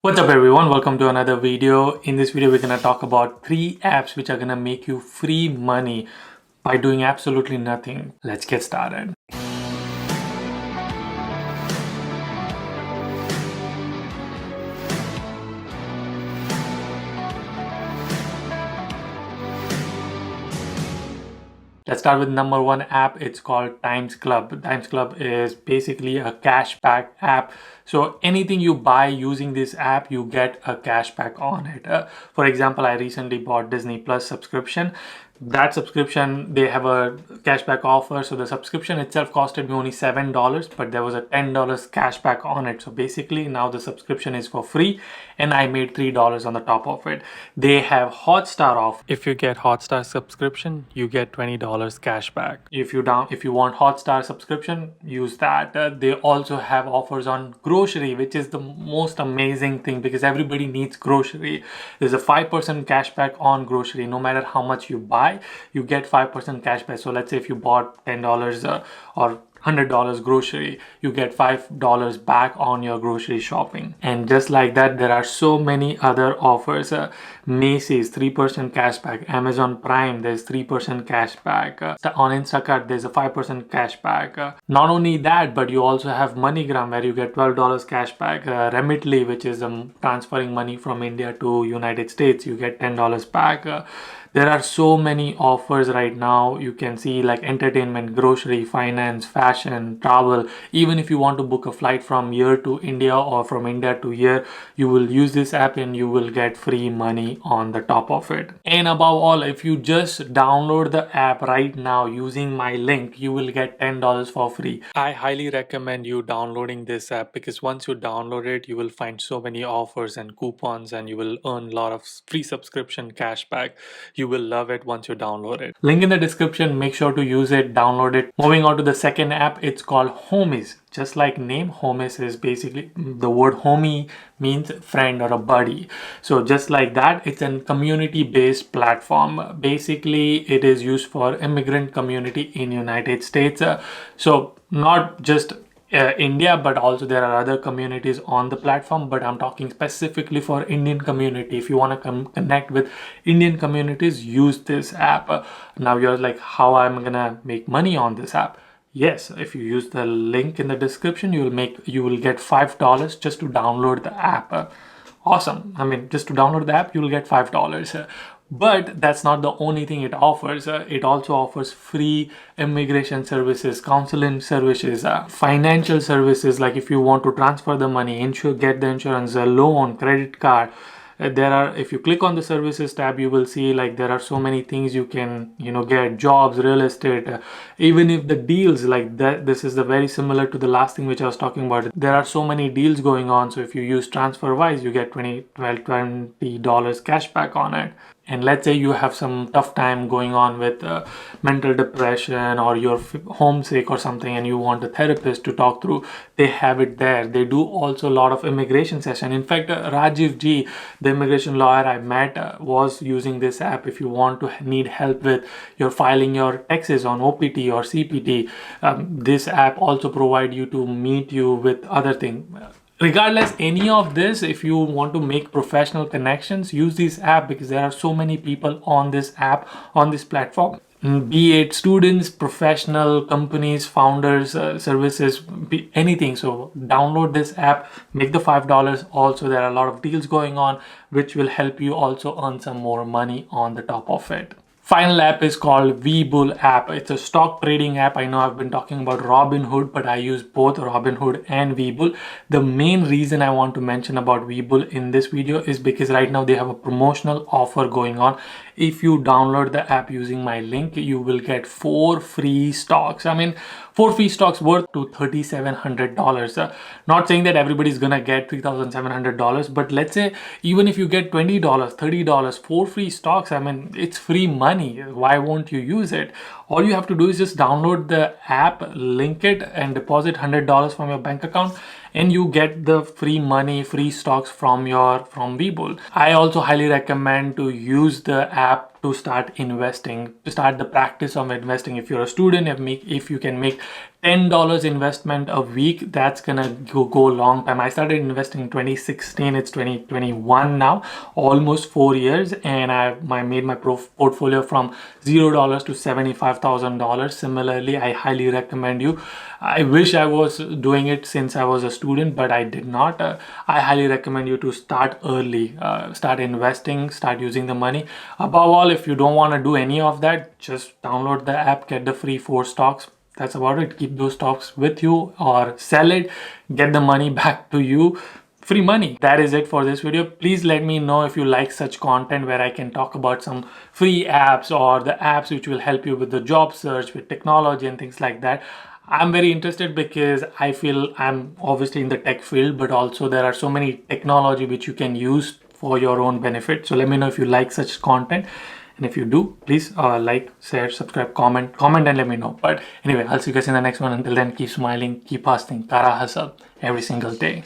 What's up everyone, welcome to another video. In this video we're going to talk about 3 apps which are going to make you free money by doing absolutely nothing. Let's get started. Let's start with number 1 app. It's called Times Club. Times Club is basically a cashback app. So anything you buy using this app, you get a cashback on it. For example, I recently bought Disney Plus subscription. That subscription, they have a cashback offer. So the subscription itself costed me only $7, but there was a $10 cashback on it. So basically now the subscription is for free and I made $3 on the top of it. They have Hotstar off. If you get Hotstar subscription, you get $20 cashback. If you want Hotstar subscription, use that. They also have offers on grocery, which is the most amazing thing because everybody needs grocery. There's a 5% cashback on grocery. No matter how much you buy, you get 5% cashback. So let's say if you bought $10 or $100 grocery, you get $5 back on your grocery shopping. And just like that, there are so many other offers. Macy's 3% cashback, Amazon Prime there's 3% cashback, on Instacart there's a 5% cashback. Not only that, but you also have MoneyGram where you get $12 cashback. Remitly, which is transferring money from India to United States, you get $10 back. There are so many offers right now. You can see like entertainment, grocery, finance, fashion, travel. Even if you want to book a flight from here to India or from India to here, you will use this app and you will get free money on the top of it. And above all, if you just download the app right now using my link, you will get $10 for free. I highly recommend you downloading this app because once you download it, you will find so many offers and coupons and you will earn a lot of free subscription cashback. You will love it once you download it. Link in the description, make sure to use it, download it. Moving on to the second app, it's called Homies. Just like name, Homies is basically, the word homie means friend or a buddy. So just like that, it's a community-based platform. Basically, it is used for immigrant community in United States. So not just India, but also there are other communities on the platform, but I'm talking specifically for Indian community. If you want to connect with Indian communities, use this app. Now you're like, how am I gonna make money on this app? Yes, if you use the link in the description, you will get $5 just to download the app. Awesome. I mean, just to download the app, you will get $5. But that's not the only thing it offers. It also offers free immigration services, counseling services, financial services, like if you want to transfer the money, get the insurance, a loan, credit card. If you click on the services tab, you will see like there are so many things you can get: jobs, real estate, even if the deals like that. This is the very similar to the last thing which I was talking about. There are so many deals going on, so if you use TransferWise, you get $20 cashback on it. And let's say you have some tough time going on with mental depression, or you're homesick or something and you want a therapist to talk through, they have it there. They do also a lot of immigration session. In fact, Rajiv G, the immigration lawyer I met, was using this app. If you want to need help with your filing your taxes on OPT or CPT, this app also provide you to meet you with other things. Regardless any of this, if you want to make professional connections, use this app because there are so many people on this app, on this platform, be it students, professional companies, founders, services, anything. So download this app, make the $5. Also, there are a lot of deals going on which will help you also earn some more money on the top of it. Final app is called VBull app. It's a stock trading app. I know I've been talking about Robinhood, but I use both Robinhood and VBull. The main reason I want to mention about VBull in this video is because right now they have a promotional offer going on. If you download the app using my link, you will get 4 free stocks. I mean, 4 free stocks worth to $3,700. Not saying that everybody's gonna get $3,700, but let's say even if you get $20, $30, 4 free stocks, I mean, it's free money. Why won't you use it? All you have to do is just download the app, link it, and deposit $100 from your bank account, and you get the free money, free stocks from VBull. I also highly recommend to use the app to start investing, to start the practice of investing. If you're a student, if you can make $10 investment a week, that's gonna go long time. I started investing in 2016, it's 2021 now, almost 4 years, and I made my portfolio from $0 to $75,000. Similarly, I highly recommend you. I wish I was doing it since I was a student, but I did not. I highly recommend you to start early, start investing, start using the money. Above all, if you don't want to do any of that, just download the app, get the free 4 stocks. That's about it. Keep those stocks with you or sell it, get the money back to you. Free money. That is it for this video. Please let me know if you like such content where I can talk about some free apps or the apps which will help you with the job search, with technology and things like that. I'm very interested because I feel I'm obviously in the tech field, but also there are so many technology which you can use for your own benefit. So let me know if you like such content. And if you do, please like, share, subscribe, comment and let me know. But anyway, I'll see you guys in the next one. Until then, keep smiling, keep hustling, kara hustle every single day.